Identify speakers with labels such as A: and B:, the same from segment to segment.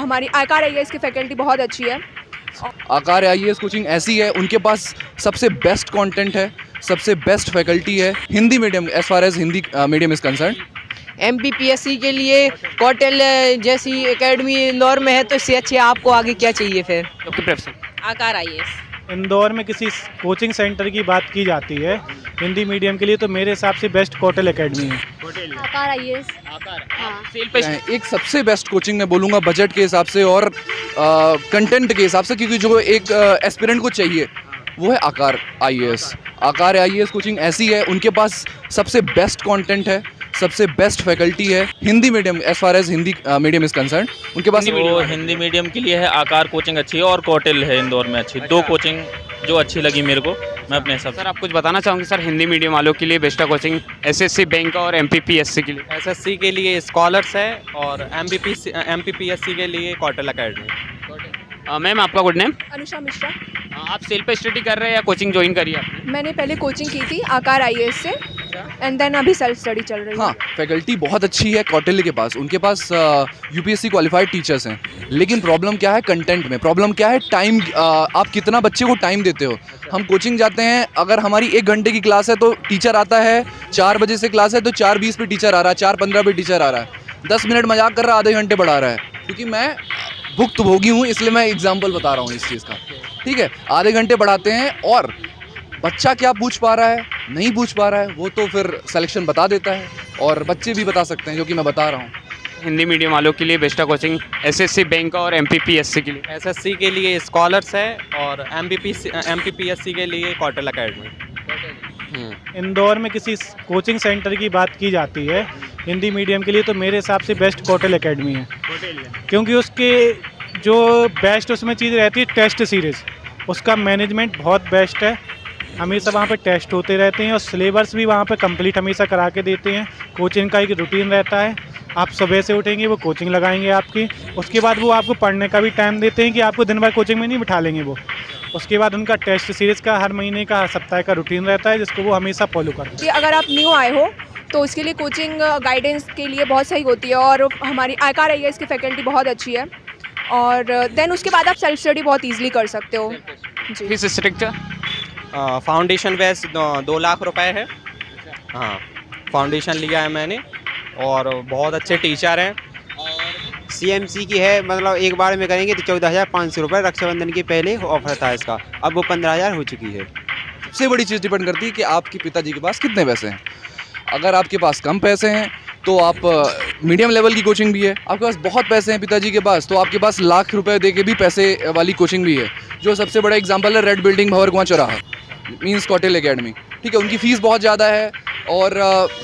A: हमारी आकार आईएएस की फैकल्टी बहुत अच्छी है।
B: आकार आईएएस कोचिंग ऐसी है, उनके पास सबसे बेस्ट कंटेंट है, सबसे बेस्ट फैकल्टी है Hindi medium, as far as Hindi medium is concern.
C: MPPSC के लिए कौटिल जैसी एकेडमी इंदौर में है, तो इससे अच्छे आपको आगे क्या चाहिए फिर?
D: आपके प्रेफरेंस?
C: आकार आईएएस।
E: इंदौर में किसी कोचिंग सेंटर की बात की जाती है हिंदी मीडियम के लिए, तो मेरे हिसाब से बेस्ट कौटिल एकेडमी है।
A: आकार आईएएस।
D: हाँ। सेल पे
B: एक सबसे बेस्ट कोचिंग मैं बोलूँगा बजट के हिसाब से और कंटेंट के हिसाब से, क्योंकि जो एक एस्पिरेंट को चाहिए वो है आकार आईएएस। आकार आईएएस कोचिंग ऐसी है, उनके पास सबसे बेस्ट कंटेंट है, सबसे बेस्ट फैकल्टी है Hindi medium, as far as Hindi medium is concern. उनके पास
F: वो हिंदी मीडियम के लिए है, आकार कोचिंग अच्छी है और कौटिल है इंदौर में अच्छी। दो कोचिंग जो अच्छी लगी मेरे को, मैं अपने हिसाब से।
D: सर आप कुछ बताना चाहोगे सर हिंदी मीडियम वालों के लिए बेस्ट कोचिंग एसएससी बैंक और एमपीपीएससी के लिए?
G: एसएससी के लिए स्कॉलर्स है और एमपीपीएससी के लिए कौटिल एकेडमी।
D: मैम आपका गुड नेम?
A: अनुषा मिश्रा।
D: आप सेल पे स्टडी कर रहे हैं या कोचिंग ज्वाइन करी आपने?
A: मैंने पहले कोचिंग की थी आकार आईएएस से, एंड देन अभी सेल्फ स्टडी चल रही है।
B: हाँ, फैकल्टी बहुत अच्छी है कौटिल्य के पास, उनके पास यूपीएससी क्वालिफाइड टीचर्स हैं। लेकिन प्रॉब्लम क्या है कंटेंट में, प्रॉब्लम क्या है टाइम, आप कितना बच्चे को टाइम देते हो। हम कोचिंग जाते हैं, अगर हमारी 1 घंटे की क्लास है तो टीचर आता है 4 बजे से क्लास है तो 4:20 पे टीचर आ रहा है, 4:15 पे टीचर आ रहा है, 10 मिनट मजाक कर रहा है, आधे घंटे बढ़ा रहा है। क्योंकि मैं भुक्तभोगी हूँ इसलिए मैं एग्जाम्पल बता रहा हूँ इस चीज़ का, ठीक है। आधे घंटे बढ़ाते हैं और बच्चा क्या पूछ पा रहा है नहीं पूछ पा रहा है वो तो फिर सिलेक्शन बता देता है, और बच्चे भी बता सकते हैं जो कि मैं बता रहा हूँ।
D: हिंदी मीडियम वालों के लिए बेस्ट कोचिंग एसएससी बैंक और एमपीपीएससी के लिए?
G: एसएससी के लिए स्कॉलर्स है और एमपीपीएससी के लिए कौटिल एकेडमी।
E: इंदौर में किसी कोचिंग सेंटर की बात की जाती है हिंदी मीडियम के लिए, तो मेरे हिसाब से बेस्ट कौटिल एकेडमी है। क्योंकि उसके जो बेस्ट उसमें चीज़ रहती है टेस्ट सीरीज़, उसका मैनेजमेंट बहुत बेस्ट है, हमेशा वहाँ पे टेस्ट होते रहते हैं और सिलेबस भी वहाँ पे कंप्लीट हमेशा करा के देते हैं। कोचिंग का एक रूटीन रहता है, आप सुबह से उठेंगे वो कोचिंग लगाएंगे आपकी, उसके बाद वो आपको पढ़ने का भी टाइम देते हैं कि आपको दिन भर कोचिंग में नहीं बिठा लेंगे वो। उसके बाद उनका टेस्ट सीरीज़ का हर महीने का, हर सप्ताह का रूटीन रहता है जिसको वो हमेशा फॉलो करते हैं।
A: कि अगर आप न्यू आए हो तो उसके लिए कोचिंग गाइडेंस के लिए बहुत सही होती है, और हमारी आकार आईएएस की फैकल्टी बहुत अच्छी है, और देन उसके बाद आप सेल्फ स्टडी बहुत ईजिली कर सकते हो जी।
D: Fees structure?
G: Foundation base 2 lakh रुपए है। हाँ, फाउंडेशन लिया है मैंने और बहुत अच्छे टीचर हैं।
H: सीएमसी की है, मतलब एक बार में करेंगे तो 14,500 रुपये रक्षाबंधन के पहले ऑफर था इसका, अब वो 15,000 हो चुकी है।
B: सबसे बड़ी चीज़ डिपेंड करती है कि आपके पिताजी के पास कितने पैसे हैं। अगर आपके पास कम पैसे हैं तो आप मीडियम लेवल की कोचिंग भी है, आपके पास बहुत पैसे हैं पिताजी के पास तो आपके पास लाख रुपए दे के भी पैसे वाली कोचिंग भी है। जो सबसे बड़ा एग्जांपल है रेड बिल्डिंग भंवर कुआं चौराहा, मीन्स कौटिल एकेडमी, ठीक है। उनकी फ़ीस बहुत ज़्यादा है और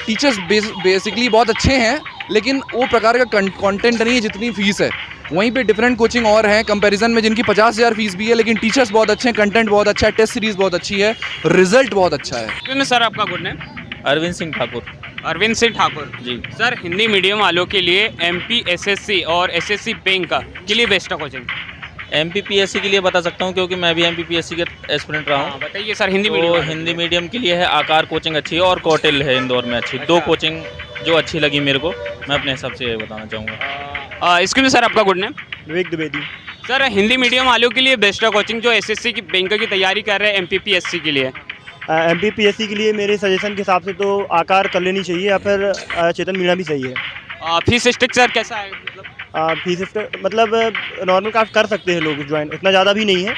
B: टीचर्स बेसिकली बहुत अच्छे हैं, लेकिन वो प्रकार का कंटेंट नहीं है जितनी फ़ीस है। वहीं पे डिफरेंट कोचिंग और हैं कंपैरिजन में जिनकी 50,000 फीस भी है, लेकिन टीचर्स बहुत अच्छे हैं, कंटेंट बहुत अच्छा है, टेस्ट सीरीज़ बहुत अच्छी है, रिजल्ट बहुत अच्छा है।
D: सर आपका good name?
F: Arvind Singh Thakur.
D: Arvind Singh Thakur
F: ji.
D: Sir Hindi medium वालों के लिए एमपीएसएससी और एसएससी बैंक के लिए बेस्ट कोचिंग?
F: एमपीपीएससी के लिए बता सकता हूँ क्योंकि मैं भी एमपीपीएससी के एस्पिरेंट रहा हूँ।
D: बताइए सर हिंदी
F: तो
D: मीडियम?
F: हिंदी मीडियम के लिए है, आकार कोचिंग अच्छी है और कौटिल है इंदौर में अच्छी। दो कोचिंग जो अच्छी लगी मेरे को, मैं अपने हिसाब से ये बताना चाहूँगा।
D: इसके में सर आपका गुड नेम?
E: विवेक द्विवेदी।
D: सर हिंदी मीडियम वालों के लिए बेस्ट कोचिंग जो एसएससी की बैंक की तैयारी कर रहे हैं एमपीपीएससी के लिए?
I: एमपीपीएससी के लिए मेरे सजेशन के हिसाब से तो आकार कर लेनी चाहिए या फिर चेतन मीणा भी सही है।
D: फीस स्ट्रक्चर कैसा है?
I: फीस मतलब नॉर्मल कास्ट कर सकते हैं लोग ज्वाइन, इतना ज़्यादा भी नहीं है।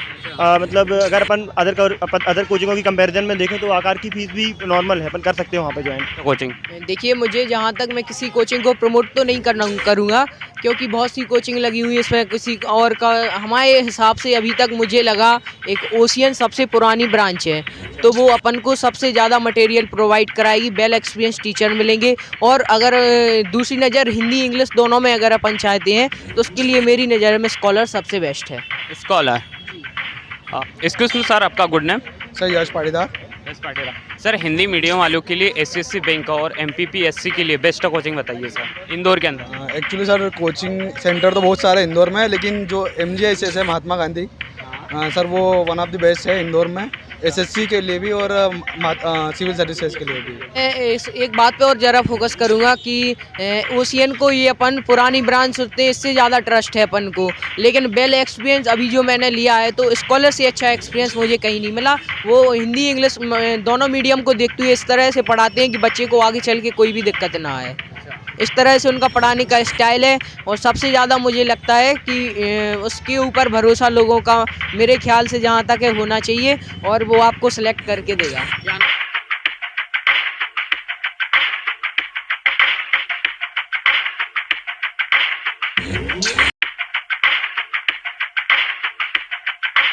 I: मतलब अगर अपन अदर कोचिंगों की कंपैरिजन में देखें तो आकार की फ़ीस भी नॉर्मल है, अपन कर सकते हैं वहाँ पे ज्वाइन
D: कोचिंग।
C: देखिए मुझे जहाँ तक, मैं किसी कोचिंग को प्रमोट तो नहीं करूँगा क्योंकि बहुत सी कोचिंग लगी हुई है, इसमें किसी और का हमारे हिसाब से अभी तक मुझे लगा एक ओशियन सबसे पुरानी ब्रांच है, तो वो अपन को सबसे ज़्यादा मटेरियल प्रोवाइड कराएगी, वेल एक्सपीरियंस टीचर मिलेंगे। और अगर दूसरी नज़र हिंदी इंग्लिश दोनों में अगर अपन चाहते हैं तो उसके लिए मेरी नज़र में स्कॉलर सबसे बेस्ट है।
D: स्कॉलर। एक्सक्यूज मी सर आपका गुड नेम?
J: सर यश पाटीदार।
D: सर हिंदी मीडियम वालों के लिए एसएससी बैंक और एमपीपीएससी के लिए बेस्ट कोचिंग बताइए सर इंदौर के अंदर।
J: एक्चुअली सर कोचिंग सेंटर तो बहुत सारे इंदौर में है, लेकिन जो MGISS है महात्मा गांधी, सर वो वन ऑफ द बेस्ट है इंदौर में। एसएससी के लिए भी और सिविल सर्विसेज के लिए भी।
C: एक बात पे और ज़रा फोकस करूँगा कि ओशियन को ये अपन पुरानी ब्रांच सोचते हैं, इससे ज़्यादा ट्रस्ट है अपन को, लेकिन वेल एक्सपीरियंस अभी जो मैंने लिया है तो स्कॉलर से अच्छा एक्सपीरियंस मुझे कहीं नहीं मिला। वो हिंदी इंग्लिश दोनों मीडियम को देखते हुए इस तरह से पढ़ाते हैं कि बच्चे को आगे चल के कोई भी दिक्कत ना आए। इस तरह से उनका पढ़ाने का स्टाइल है और सबसे ज़्यादा मुझे लगता है कि उसके ऊपर भरोसा लोगों का मेरे ख्याल से जहाँ तक है होना चाहिए और वो आपको सेलेक्ट करके देगा।